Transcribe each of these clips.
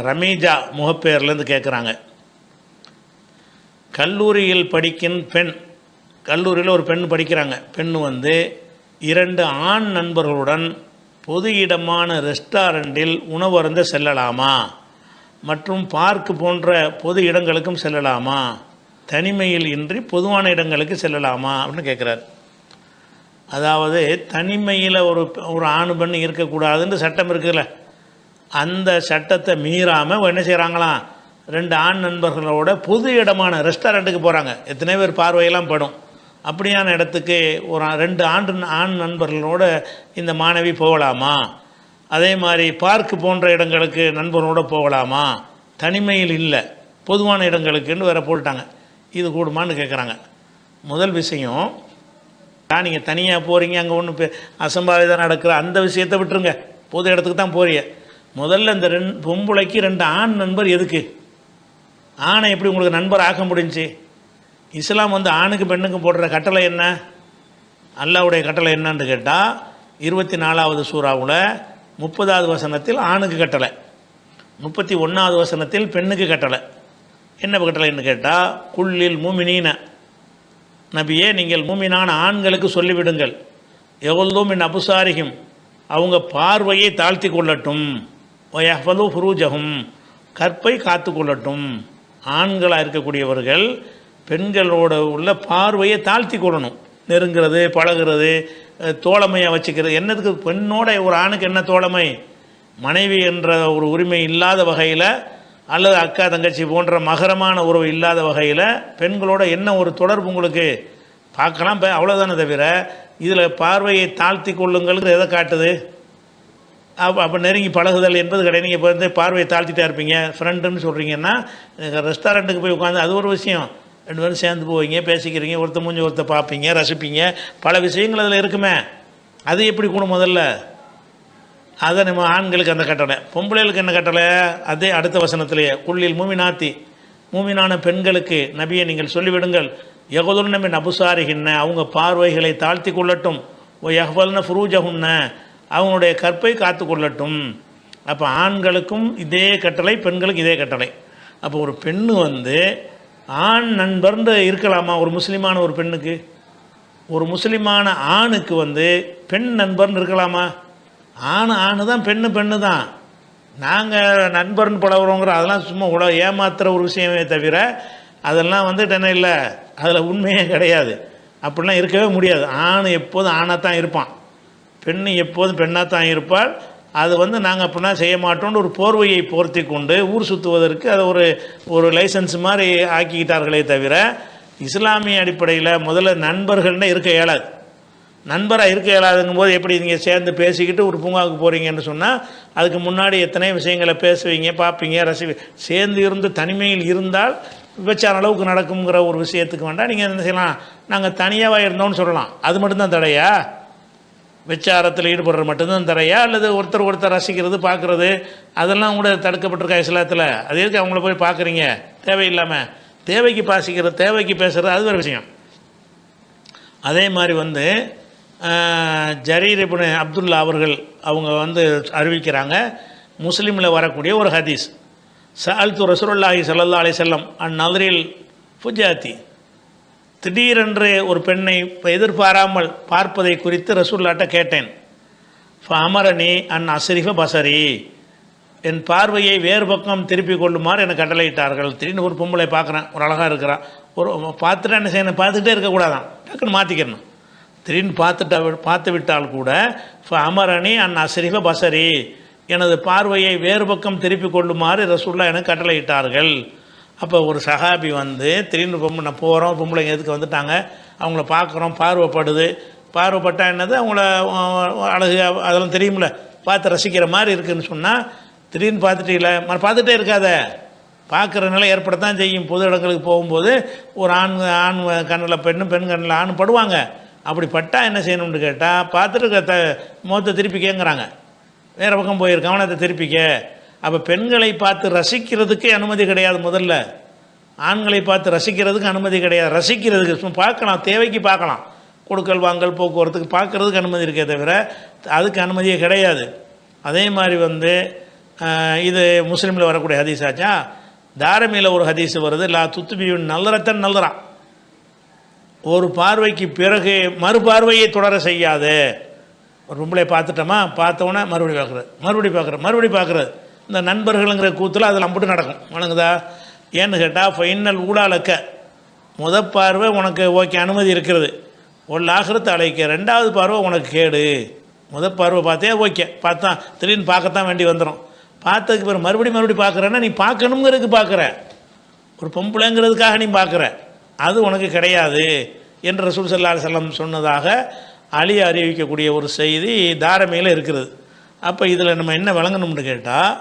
ரமீஜா முகப்பேர்லேருந்து கேட்குறாங்க. கல்லூரியில் படிக்கும் பெண், கல்லூரியில் ஒரு பெண் படிக்கிறாங்க. பெண் வந்து 2 ஆண் நண்பர்களுடன் பொது இடமான ரெஸ்டாரண்ட்டில் உணவருந்த செல்லலாமா மற்றும் பார்க் போன்ற பொது இடங்களுக்கும் செல்லலாமா, தனிமையில் இன்றி பொதுவான இடங்களுக்கு செல்லலாமா அப்படின்னு கேட்குறாரு. அதாவது தனிமையில் ஒரு ஆணு பெண் இருக்கக்கூடாதுன்னு சட்டம் இருக்குதுல்ல, அந்த சட்டத்தை மீறாமல் என்ன செய்கிறாங்களாம், 2 ஆண் நண்பர்களோட பொது இடமான ரெஸ்டாரண்ட்டுக்கு போகிறாங்க. எத்தனை பேர் பார்வையெல்லாம் படும். அப்படியான இடத்துக்கு ஒரு 2 ஆண் நண்பர்களோட இந்த மாணவி போகலாமா, அதே மாதிரி பார்க் போன்ற இடங்களுக்கு நண்பர்களோட போகலாமா, தனிமையில் இல்லை பொதுவான இடங்களுக்குன்னு வேறு போட்டாங்க. இது கூடுமான்னு கேட்குறாங்க. முதல் விஷயம், நீங்கள் தனியாக போகிறீங்க, அங்கே ஒன்று அசம்பாவிதம் நடக்கிற அந்த விஷயத்தை விட்டுருங்க, பொது இடத்துக்கு தான் போறீங்க. முதல்ல இந்த பொம்பளைக்கு 2 ஆண் நண்பர் எதுக்கு? ஆணை எப்படி உங்களுக்கு நண்பர் ஆக்க முடிஞ்சு? இஸ்லாம் வந்து ஆணுக்கு பெண்ணுக்கும் போடுற கட்டளை என்ன, அல்லாஹ்வுடைய கட்டளை என்னன்னு கேட்டால் 24வது சூறாவில் 30வது வசனத்தில் ஆணுக்கு கட்டளை, 31வது வசனத்தில் பெண்ணுக்கு கட்டளை. என்ன கட்டளைன்னு கேட்டால், குல்லில் மூமினீன, நபியே நீங்கள் மூமினான ஆண்களுக்கு சொல்லிவிடுங்கள், எவ்வளோ மின் அபுசாரிகும், அவங்க பார்வையை தாழ்த்தி கொள்ளட்டும், வயஹ்ஃபது ஃபுரூஜஹும், கற்பை காத்து கொள்ளட்டும். ஆண்களாக இருக்கக்கூடியவர்கள் பெண்களோட உள்ள பார்வையை தாழ்த்தி கொள்ளணும். நெருங்கிறது, பழகிறது, தோழமையாக வச்சுக்கிறது. என்னதுக்கு? பெண்ணோட ஒரு ஆணுக்கு என்ன தோழமை? மனைவி என்ற ஒரு உரிமை இல்லாத வகையில் அல்லது அக்கா தங்கச்சி போன்ற மகரமான உறவு இல்லாத வகையில் பெண்களோட என்ன ஒரு தொடர்பு உங்களுக்கு பார்க்கலாம், அவ்வளோதானே தவிர இதில் பார்வையை தாழ்த்தி கொள்ளுங்களுக்கு எதை காட்டுது? அப்போ நெருங்கி பழகுதல் என்பது கிடையாது. நீங்கள் இப்போ வந்து பார்வையை தாழ்த்திட்டே இருப்பீங்க, ஃப்ரெண்டுன்னு சொல்கிறீங்கன்னா ரெஸ்டாரண்ட்டுக்கு போய் உட்காந்து அது ஒரு விஷயம், 2 பேரும் சேர்ந்து போவீங்க, பேசிக்கிறீங்க, ஒருத்தர் மூஞ்சி ஒருத்தர் பார்ப்பீங்க, ரசிப்பீங்க, பல விஷயங்கள் அதில் இருக்குமே. அது எப்படி கூட முதல்ல அதை நம்ம ஆண்களுக்கு அந்த கட்டளை. பொம்பளைகளுக்கு என்ன கட்டளை? அதே அடுத்த வசனத்திலேயே, குள்ளில் மூமினாத்தி, மூமினான பெண்களுக்கு நபியை நீங்கள் சொல்லிவிடுங்கள், யகுதுன்ன மின் அபுசாரிகின்ன, அவங்க பார்வைகளை தாழ்த்தி கொள்ளட்டும், ஓ யஹ்ஃபல்ன ஃபுரூஜஹுன்ன, அவங்களுடைய கற்பை காத்து கொள்ளட்டும். அப்போ ஆண்களுக்கும் இதே கட்டளை, பெண்களுக்கு இதே கட்டளை. அப்போ ஒரு பெண்ணு வந்து ஆண் நண்பர்னு இருக்கலாமா ஒரு முஸ்லீமான ஒரு பெண்ணுக்கு? ஒரு முஸ்லீமான ஆணுக்கு வந்து பெண் நண்பர்னு இருக்கலாமா? ஆணு தான், பெண்ணு தான். நாங்கள் நண்பர்னு பழகுறோங்கிற அதெல்லாம் சும்மா ஏமாத்துகிற ஒரு விஷயமே தவிர அதெல்லாம் வந்துட்டு என்ன இல்லை, அதில் உண்மையே கிடையாது. அப்படிலாம் இருக்கவே முடியாது. ஆண் எப்போதும் ஆணாக தான் இருப்பான், பெண்ணு எப்போதும் பெண்ணாக தான் இருப்பாள். அது வந்து நாங்கள் அப்படின்னா செய்ய மாட்டோம்னு ஒரு போர்வையை போர்த்தி கொண்டு ஊர் சுற்றுவதற்கு அதை ஒரு லைசன்ஸ் மாதிரி ஆக்கிக்கிட்டார்களே தவிர, இஸ்லாமிய அடிப்படையில் முதல்ல நண்பர்கள்னு இருக்க இயலாது. நண்பராக இருக்க இயலாதுங்கும் போது எப்படி நீங்கள் சேர்ந்து பேசிக்கிட்டு ஒரு பூங்காவுக்கு போகிறீங்கன்னு சொன்னால் அதுக்கு முன்னாடி எத்தனை விஷயங்களை பேசுவீங்க, பார்ப்பீங்க, சேர்ந்து இருந்து தனிமையில் இருந்தால் விபச்சார அளவுக்கு நடக்குங்கிற ஒரு விஷயத்துக்கு வேண்டாம். நீங்கள் என்ன செய்யலாம், நாங்கள் தனியாக இருந்தோம்னு சொல்லலாம். அது மட்டும்தான் தடையா? விச்சாரத்தில் ஈடுபடுறது மட்டும்தான் தடையா? அல்லது ஒருத்தர் ரசிக்கிறது, பார்க்குறது, அதெல்லாம் கூட தடுக்கப்பட்டிருக்கா இஸ்லாத்தில்? அது எதுக்கு அவங்கள போய் பார்க்குறீங்க தேவையில்லாமல்? தேவைக்கு பாசிக்கிறது, தேவைக்கு பேசுகிறது, அது ஒரு விஷயம். அதே மாதிரி வந்து ஜரீர் இப்னு அப்துல்லா அவர்கள் அவங்க வந்து அறிவிக்கிறாங்க, முஸ்லீமில் வரக்கூடிய ஒரு ஹதீஸ், சஅல்து ரசூலுல்லாஹி ஸல்லல்லாஹு அலைஹி வஸல்லம் அன் நதரில் ஃபுஜாத்தி, திடீரென்று ஒரு பெண்ணை எதிர்பாராமல் பார்ப்பதை குறித்து ரசூலுல்லாஹ்ட்ட கேட்டேன். ஃபஅமரனி அன் அஸ்ரிஃப பஸரி, என் பார்வையை வேறு பக்கம் திருப்பி கொள்ளுமாறு எனக்கு கட்டளையிட்டார்கள். திடீர்னு ஒரு பொம்பளை பார்க்குறேன், ஒரு அழகாக இருக்கிறான், ஒரு பார்த்துட்டு என்ன செய்யணும், பார்த்துக்கிட்டே இருக்கக்கூடாதான், டக்குன்னு மாற்றிக்கணும். திடீர்னு பார்த்து விட்டால் கூட ஃபஅமரனி அன் அஸ்ரிஃப பஸரி, எனது பார்வையை வேறு பக்கம் திருப்பி கொள்ளுமாறு ரசூலுல்லாஹ் எனக்கு கட்டளையிட்டார்கள். அப்போ ஒரு சஹாபி வந்து திடீர்னு நான் போகிறோம், பொம்பளைங்க எதுக்கு வந்துட்டாங்க, அவங்கள பார்க்குறோம், பார்வைப்பட்டால் என்னது, அவங்கள அழகு அதெல்லாம் தெரியுமில்ல, பார்த்து ரசிக்கிற மாதிரி இருக்குதுன்னு சொன்னால் திடீர்னு பார்த்துட்டீங்களே, பார்த்துட்டே இருக்காத, பார்க்குற நிலை ஏற்படத்தான் செய்யும். பொது இடங்களுக்கு போகும்போது ஒரு ஆண் கண்ணில் பெண் கண்ணில் ஆண் படுவாங்க. அப்படி பட்டால் என்ன செய்யணும்னு கேட்டால், பார்த்துட்டு முகத்தை திருப்பிக்கேங்கிறாங்க, வேறு பக்கம் போயிருக்க கவனத்தை திருப்பிக்க. அப்போ பெண்களை பார்த்து ரசிக்கிறதுக்கு அனுமதி கிடையாது. முதல்ல ஆண்களை பார்த்து ரசிக்கிறதுக்கு அனுமதி கிடையாது. ரசிக்கிறதுக்கு சும்மா பார்க்கலாம், தேவைக்கு பார்க்கலாம், கொடுக்கல் வாங்கல் போக்குவரத்துக்கு பார்க்குறதுக்கு அனுமதி இருக்கே தவிர அதுக்கு அனுமதியே கிடையாது. அதே மாதிரி வந்து இது முஸ்லீமில் வரக்கூடிய ஹதீஸ் ஆச்சா. தாரமியில் ஒரு ஹதீஸ் வருது, லா துத்துபியுன் நல்லறத்தன் நல்லறான், ஒரு பார்வைக்கு பிறகு மறுபார்வையை தொடர செய்யாது. ஒரு பொம்பளை பார்த்துட்டோமா, பார்த்தோன்னே மறுபடி பார்க்குறது, மறுபடி பார்க்குறது. இந்த நண்பர்களுங்கிற கூத்தில் அதில் அம்புட்டு நடக்கும். வணங்குதா? ஏன்னு கேட்டால் ஃபைனல் ஊடாலக்க பார்வை உனக்கு ஓகே அனுமதி இருக்கிறது, ஒரு ஆகிரத்து அழைக்க, ரெண்டாவது பார்வை உனக்கு கேடு. பார்வை பார்த்தே ஓகே, பார்த்தா திடீர்னு பார்க்கத்தான் வேண்டி வந்துடும். பார்த்ததுக்கு பிறகு மறுபடி பார்க்குறேன்னா நீ பார்க்கணுங்கிறதுக்கு பார்க்குற, ஒரு பொம்பளைங்கிறதுக்காக நீ பார்க்குற, அது உனக்கு கிடையாது என்று ரசூல் ஸல்லல்லாஹு அலைஹி வஸல்லம் சொன்னதாக அலி அறிவிக்கக்கூடிய ஒரு செய்தி தாரமையில் இருக்கிறது. அப்போ இதில் நம்ம என்ன விளங்கணும்னு கேட்டால்,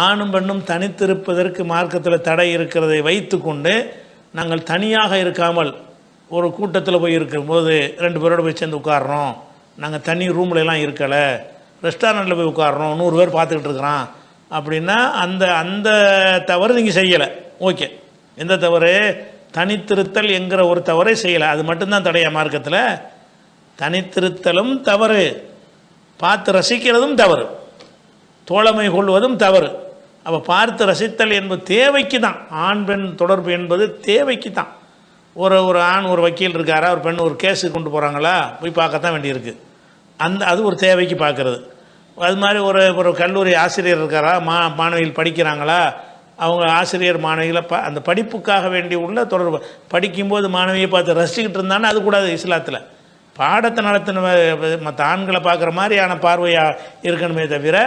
ஆணும் பெண்ணும் தனித்திருப்பதற்கு மார்க்கத்தில் தடை இருக்கிறதை வைத்து கொண்டு நாங்கள் தனியாக இருக்காமல் ஒரு கூட்டத்தில் போய் இருக்கும்போது 2 பேரோடு போய் சேர்ந்து உட்காடுறோம், நாங்கள் தனி ரூம்லலாம் இருக்கலை, ரெஸ்டாரண்ட்டில் போய் உட்காடுறோம், 100 பேர் பார்த்துக்கிட்டு இருக்கிறான் அப்படின்னா அந்த அந்த தவறு நீங்கள் செய்யலை. ஓகே, எந்த தவறு? தனித்திருத்தல் என்கிற ஒரு தவறை செய்யலை, அது மட்டும்தான் தடையா மார்க்கத்தில். தனித்திருத்தலும் தவறு, பார்த்து ரசிக்கிறதும் தவறு, தோழமை கொள்வதும் தவறு. அப்போ பார்த்து ரசித்தல் என்பது தேவைக்கு தான். ஆண் பெண் தொடர்பு என்பது தேவைக்கு தான். ஒரு ஆண் ஒரு வக்கீல் இருக்காரா, ஒரு பெண் ஒரு கேஸுக்கு கொண்டு போகிறாங்களா, போய் பார்க்கத்தான் வேண்டியிருக்கு. அது ஒரு தேவைக்கு பார்க்குறது. அது மாதிரி ஒரு கல்லூரி ஆசிரியர் இருக்காரா, மாணவிகள் படிக்கிறாங்களா, அவங்க ஆசிரியர் மாணவிகளை அந்த படிப்புக்காக வேண்டி உள்ள தொடர்பு, படிக்கும்போது மாணவியை பார்த்து ரசிச்சுக்கிட்டு இருந்தானே அது கூடாது. இஸ்லாத்தில் பாடத்தை நடத்தின மற்ற ஆண்களை பார்க்குற மாதிரியான பார்வையாக இருக்கணுமே தவிர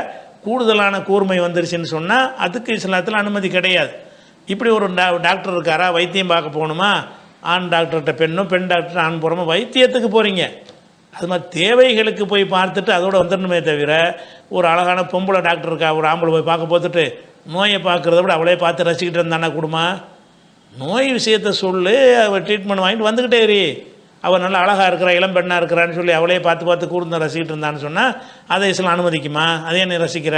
கூடுதலான கூர்மை வந்துருச்சுன்னு சொன்னால் அதுக்கு இஸ்லாத்தில் அனுமதி கிடையாது. இப்படி ஒரு டாக்டர் இருக்காரா, வைத்தியம் பார்க்க போகணுமா, ஆண் டாக்டர்கிட்ட பெண்ணும், பெண் டாக்டர் ஆண் போகிறோமா, வைத்தியத்துக்கு போகிறீங்க, அது மாதிரி தேவைகளுக்கு போய் பார்த்துட்டு அதோடு வந்துடணுமே தவிர ஒரு அழகான பொம்பளை டாக்டர் இருக்கா, ஒரு ஆம்பளை போய் பார்க்க போத்துட்டு நோயை பார்க்குறத விட அவளே பார்த்து ரசிக்கிட்டு இருந்தானா கூடுமா? நோய் விஷயத்தை சொல்லு, அவள் ட்ரீட்மெண்ட் வாங்கிட்டு வந்துக்கிட்டே இரு. அவள் நல்லா அழகாக இருக்கிறா, இளம் பெண்ணாக இருக்கிறான்னு சொல்லி அவளே பார்த்து கூர்ந்து ரசிக்கிட்டு இருந்தான்னு சொன்னால் அதை இஸ்லாம் அனுமதிக்குமா? அதே நீ ரசிக்கிற,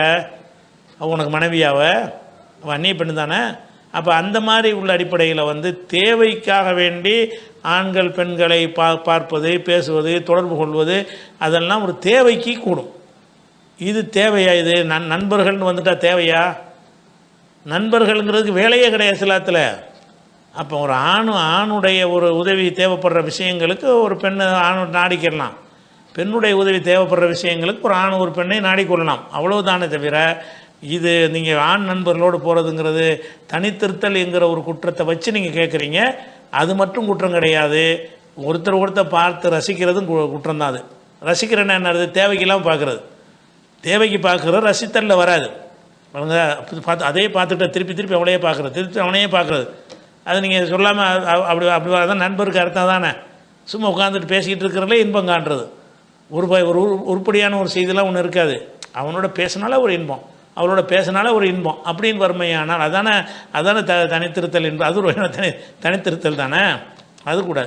அவள் உனக்கு மனைவியாவ, அவள் அந்நிய பெண்ணு தானே. அப்போ அந்த மாதிரி உள்ள அடிப்படையில் தேவைக்காக வேண்டி ஆண்கள் பெண்களை பார்ப்பது, பேசுவது, தொடர்பு கொள்வது அதெல்லாம் ஒரு தேவைக்கு கூடும். இது தேவையா? இது நண்பர்கள்னு வந்துட்டால் தேவையா? நண்பர்கள்ங்கிறதுக்கு வேலையே கிடையாது இஸ்லாத்தில். அப்போ ஒரு ஆணுடைய ஒரு உதவி தேவைப்படுற விஷயங்களுக்கு ஒரு பெண்ணை நாடிக்கிடலாம், பெண்ணுடைய உதவி தேவைப்படுற விஷயங்களுக்கு ஒரு ஆண் ஒரு பெண்ணை நாடிக்கொள்ளலாம், அவ்வளவுதானே தவிர இது நீங்கள் ஆண் நண்பர்களோடு போகிறதுங்கிறது தனித்திருத்தல் என்கிற ஒரு குற்றத்தை வச்சு நீங்கள் கேட்குறீங்க. அது மட்டும் குற்றம் கிடையாது, ஒருத்தர் பார்த்து ரசிக்கிறதும் குற்றம் தான். அது ரசிக்கிறேன்னா என்னது? தேவைக்கெல்லாம் பார்க்குறது. தேவைக்கு பார்க்குறது ரசித்தலில் வராது. அவங்க பார்த்து அதே பார்த்துட்டு திருப்பி அவளையே பார்க்குறது, திருப்பி அவனையே பார்க்குறது. அது நீங்கள் சொல்லாமல் அப்படி வரதான் நண்பருக்கு அர்த்தம் தானே. சும்மா உட்காந்துட்டு பேசிக்கிட்டு இருக்கிறதுலே இன்பம் காண்றது. ஒரு உருப்படியான ஒரு செய்திலாம் ஒன்று இருக்காது. அவனோட பேசினால ஒரு இன்பம், அவளோட பேசினால ஒரு இன்பம் அப்படின்னு வறுமையானால் அதானே தனித்திருத்தல் என்பது. அது ஒரு தனித்திருத்தல் தானே, அது கூட